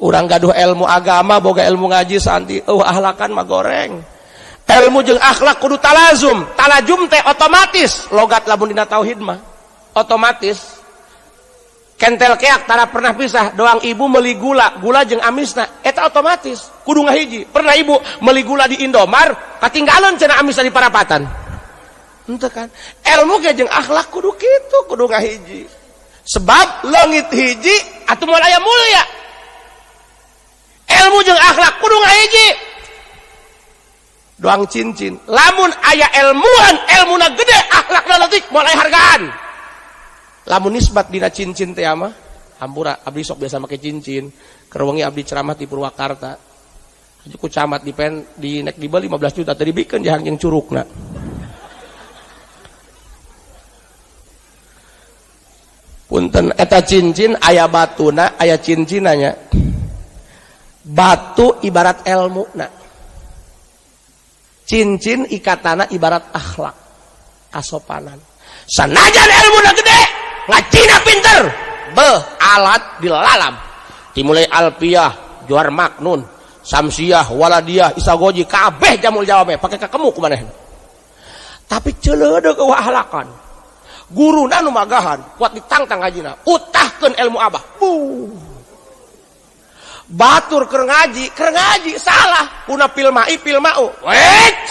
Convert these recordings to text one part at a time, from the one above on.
Urang gaduh ilmu agama boga ilmu ngaji santi ahlakan mah goreng. Ilmu jeung akhlak kudu talazum. Talazum teh otomatis logat lamun dina tauhid mah otomatis kentel keak tara pernah pisah doang ibu meuli gula jeung amisna eta otomatis kudu ngahiji. Pernah ibu meuli gula di Indomar katinggalan cenah amisna di parapatan henteu kan. Ilmu ge jeung akhlak kudu kitu kudu ngahiji sebab leungit hiji atuh moal aya mulia. Ilmu jeung akhlak kudu ngahiji doang cincin lamun aya ilmuan ilmuna gede akhlakna leutik moal aya hargaan. Lamun nisbat dina cincin teh mah hampura abdi sok biasa make cincin keur wengi abdi ceramah di Purwakarta aja ku camat di nek dibeli 15 juta tadi bikeun jahang jeung curugna. Punten eta cincin aya batuna aya cincinanya. Batu ibarat ilmuna, cincin ikatana ibarat akhlak kasopanan. Sanajan ilmuna gede ngacina pinter alat dilalam dimulai alpiyah juar maknun samsiah waladiyah isagoji kabeh jamul jawabnya pakai kakemu kumaneh tapi celeudeuh eueuh ahlakan guruna nu magahan kuat ditangtang ngajina utahkeun ilmu abah batur keur ngaji salah kuna pilmai pilmau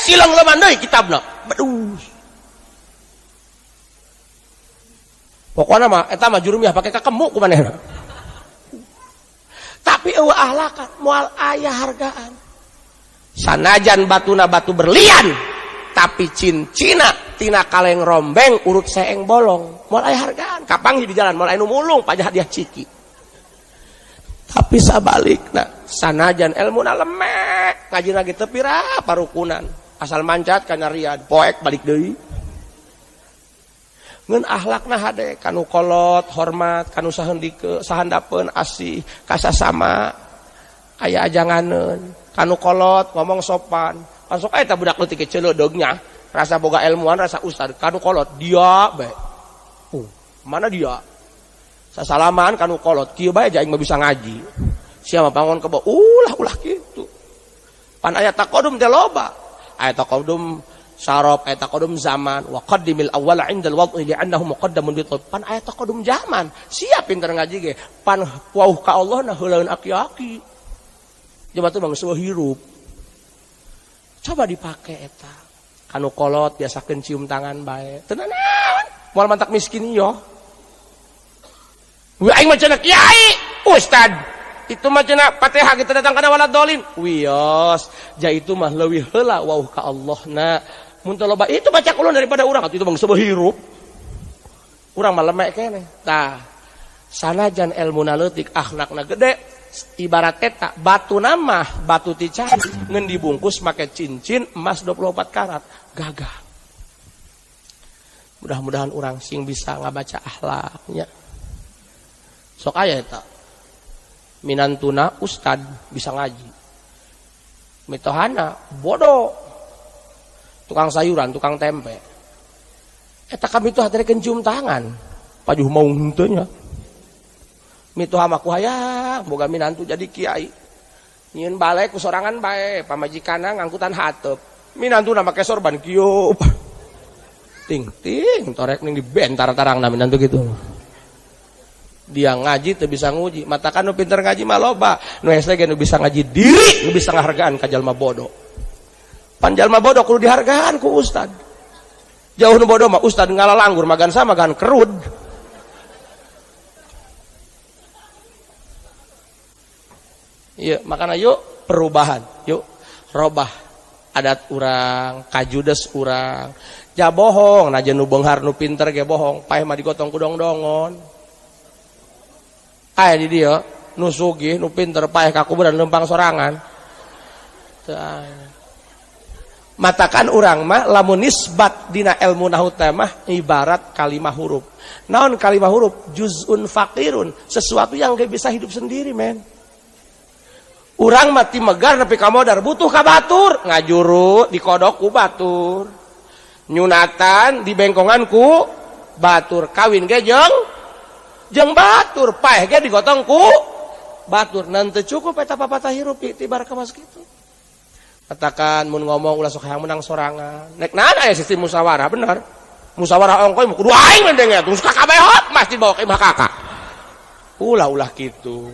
silang leuman deui kitabna baduh. Pokoknya mah eta mah jurumiah pakai kakemu kumanehna. Tapi eueuh ahlakan moal aya hargaan. Sanajan batuna batu berlian, tapi cincina tina kaleng rombeng urut seeng bolong. Moal aya hargaan, kapanghi di jalan moal aya nu mulung pajah hadiah ciki. Tapi sabalikna, sanajan ilmuna lemek, ngajina ge teu pira parukunan. Asal mancat kana riad, poek balik deui. Ngeun akhlakna hade kanu kolot hormat kanu sahandapeun asih kasasama aya ajanganeun kanu kolot ngomong sopan kan sok eta budak leutik celeudegnya rasa boga ilmuwan rasa ustad kanu kolot dia bae mana dia sasalaman kanu kolot kieu bae aing mah bisa ngaji sia mah bangun kebo ulah kitu pan aya taqaddum teh loba aya taqaddum syarab ayat taqaddum zaman wa qaddimil awwala 'indal wad'i li'annahu muqaddamun bi pan ayat taqaddum zaman siap pinter ngaji ge pan wauh ka Allah na heulaeun aki-aki coba tuh bangsa hirup coba dipake eta kanu kolot biasakeun cium tangan bae teu naon moal mantak miskin yo we aing mah cenah kiai ustad itu mah cenah Fatihah kita datang kana walad dolin wios ja itu mah leuwih heula wauh ka Allahna mun teu loba itu baca kulun daripada urang atuh itu bang sebuah hirup urang mah lemek keneh tah sanajan ilmuna leutik akhlakna gede ibarat eta batuna mah batu ti candi ngeun dibungkus make cincin emas 24 karat gagah mudah-mudahan urang sing bisa ngabaca akhlaknya sok aya eta minantuna ustad bisa ngaji mitohana bodoh tukang sayuran, tukang tempe. Eta kami itu haterekeun cium tangan. Pajuh mau henteu nya. Mitoha mah ku hayang boga minantu jadi kiai. Nyieun balai ku sorangan bae, pamajikanna ngangkutan hateup. Minantuna make sorban kieu. Ting torek ning dibentar tarangna minantu kitu. Dia ngaji teu bisa nguji, matakan nu pinter ngaji mah loba. Nu hese ge nu bisa ngaji diri, nu bisa ngahargaan ka jalma bodoh. Panjalma bodoh kudu dihargaan ku ustad. Jauh nu bodoh mah ustad ngalalanggur magan sama magan kerud. Iya, makana yuk perubahan, yuk robah adat urang, kajudes urang. Ja bohong, najan nu beunghar nu pinter ge bohong, paeh mah digotong ku dong-dongon. Aya di dieu nu sugih, nu pinter paeh ka kuburan lempang sorangan. Teu aya. Matakan urang mah lamun nisbat dina ilmu nahwu teh mah ibarat kalimah huruf. Naon kalimah huruf? Juz'un faqirun, sesuatu yang gak bisa hidup sendiri, men. Urang mah ti megar nepi ka modar butuh ka batur, ngajuru dikodok ku batur. Nyunatan di bengkongan ku batur, kawin ge jeung batur, paeh ge digotong ku batur nanti cukup eta papatah hirup tibar ka mas kitu. Katakan mun ngomong ulah sok hayang menang sorangan. Nek naon aya sistem musyawarah bener. Musyawarah ongkoy kudu aing mendengnya terus kakabehot masjid bawa ke imah kakak. Ulah kitu.